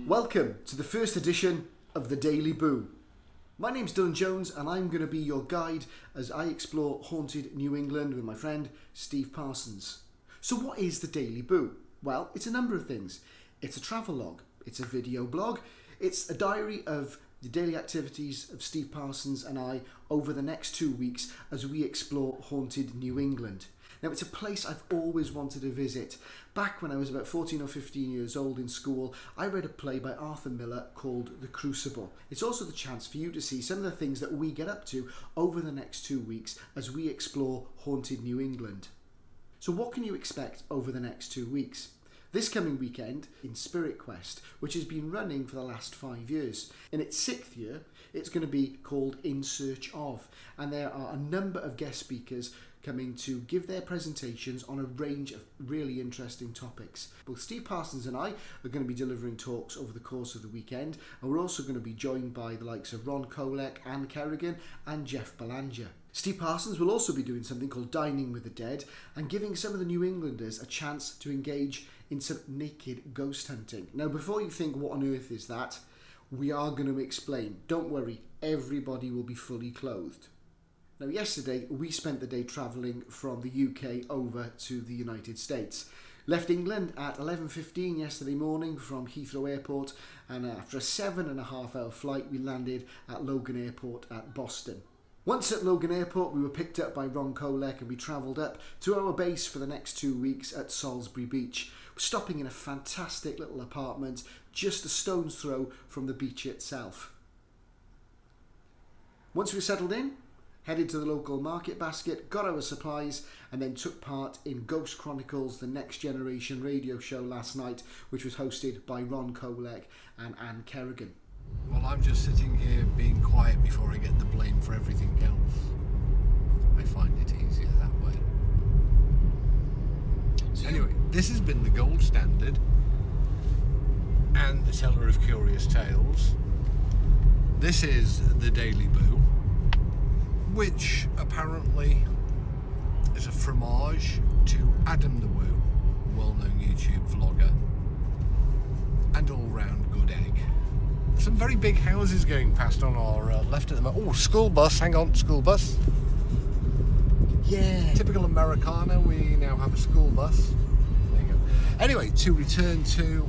Welcome to the first edition of the Daily Boo. My name's Dylan Jones and I'm going to be your guide as I explore haunted New England with my friend Steve Parsons. So what is the Daily Boo? Well, it's a number of things. It's a travel log, it's a video blog, it's a diary of the daily activities of Steve Parsons and I over the next 2 weeks as we explore haunted New England. Now, it's a place I've always wanted to visit. Back when I was about 14 or 15 years old in school, I read a play by Arthur Miller called The Crucible. It's also the chance for you to see some of the things that we get up to over the next 2 weeks as we explore haunted New England. So what can you expect over the next 2 weeks? This coming weekend in Spirit Quest, which has been running for the last 5 years. In its 6th year, it's going to be called In Search Of, and there are a number of guest speakers coming to give their presentations on a range of really interesting topics. Both Steve Parsons and I are going to be delivering talks over the course of the weekend, and we're also going to be joined by the likes of Ron Kolek, Anne Kerrigan and Jeff Belanger. Steve Parsons will also be doing something called Dining with the Dead and giving some of the New Englanders a chance to engage in some naked ghost hunting. Now, before you think what on earth is that, we are going to explain. Don't worry, everybody will be fully clothed. Now, yesterday we spent the day travelling from the UK over to the United States. Left England at 11:15 yesterday morning from Heathrow Airport, and after a 7.5 hour flight we landed at Logan Airport at Boston. Once at Logan Airport we were picked up by Ron Kolek and we travelled up to our base for the next 2 weeks at Salisbury Beach, stopping in a fantastic little apartment just a stone's throw from the beach itself. Once we settled in, headed to the local market basket, got our supplies, and then took part in Ghost Chronicles, the Next Generation radio show last night, which was hosted by Ron Kolek and Anne Kerrigan. Well, I'm just sitting here being quiet before I get the blame for everything else. I find it easier that way. Anyway, this has been the gold standard and the teller of curious tales. This is the Daily Boo, which apparently is a fromage to Adam the Woo, well-known YouTube vlogger, and all-round good egg. Some very big houses going past on our left at the moment. Oh, school bus, hang on, school bus. Yeah. Typical Americana, we now have a school bus. There you go. Anyway, to return to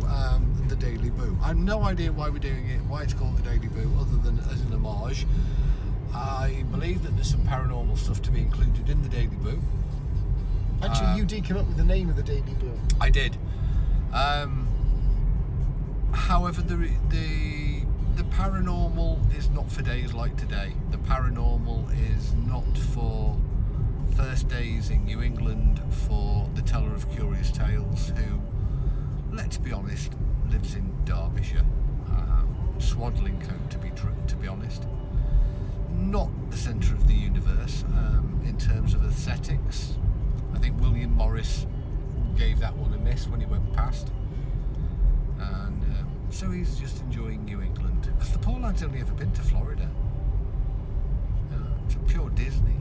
the Daily Boo. I have no idea why we're doing it, why it's called the Daily Boo, other than as an homage. I believe that there's some paranormal stuff to be included in the Daily Boo. Actually, you did come up with the name of the Daily Boo. I did. However, the paranormal is not for days like today. The paranormal is not for first days in New England for the teller of curious tales who, let's be honest, lives in Derbyshire. Swaddling coat, to be honest. Not the centre of the universe in terms of aesthetics. I think William Morris gave that one a miss when he went past, and so he's just enjoying New England, because the poor lad's only ever been to Florida. It's a pure Disney.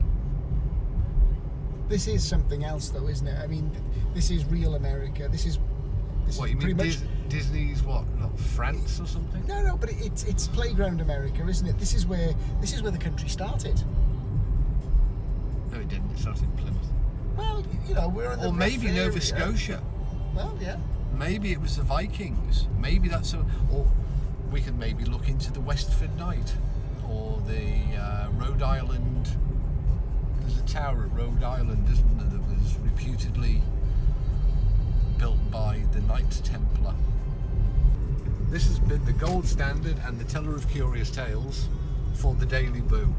This is something else though, isn't it? I mean, this is real America. This is What, you mean Disney's what, not France or something? No, but it's playground America, isn't it? This is where the country started. No, it didn't. It started in Plymouth. Well, you know, we're in the Or maybe Nova Scotia. Well, yeah. Maybe it was the Vikings. Maybe that's or we can maybe look into the Westford Night or the Rhode Island. There's a tower at Rhode Island, isn't there, that was reputedly built by the Knights Templar. This has been the gold standard and the teller of curious tales for the Daily Boo.